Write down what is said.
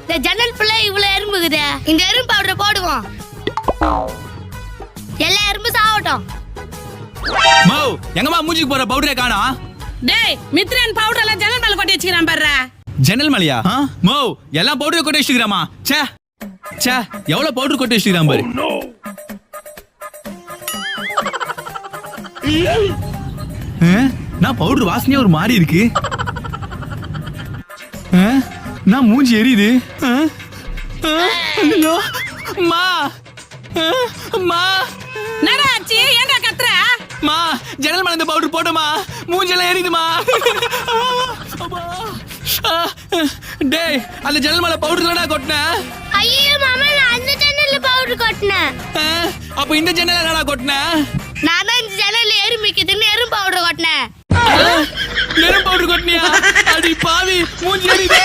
இந்த ஜன்னல் ஃபுல்லா இவ்வளவு எறும்புக்குதே. இந்த எறும்பு பவுடரை போடுவோம். எல்லா எறும்பு சாவட்டும். மோ எங்கம்மா மூஞ்சிக்கு போற பவுடரே காணோம். டேய் மித்ரன் பவுடர் எல்லாம் ஜன்னல் மேல கொட்டி வச்சுக்கிறான் பாருடா. ஜன்னல் மலையா? மோ எல்லாம் பவுடர் கொட்டி வச்சுக்கிறாமா? ச்சே ச்சே எவ்வளவு பவுடர் கொட்டி வச்சுக்கிறான் பாரு. நான் பவுடர் வாசனையா ஒரு மாதிரி இருக்கு. நான் மூஞ்சி எரியுது. மா மா என்னடா ஆச்சு? ஏன்டா கத்துற? மா ஜன்னல் மேல இந்த பவுடர் போட்டோமா, மூஞ்செல்லாம் எரியுதுமா. டேய் அந்த ஜன்னல் மேல பவுடர் தானடா கொட்டினேன். ஐயோ மாமா, நான் அந்த ஜன்னல்ல பவுடர் கொட்டினேன். அப்ப இந்த ஜன்னல் என்னடா கொட்டினேன்? நான் தான் இந்த ஜன்னல்ல எறும்பிக்குதுன்னு எறும்பு பவுடர் கொட்டினேன். எறும்பு பவுடர் கொட்டினியா? அடி பாவி மூஞ்சி எரியுதே.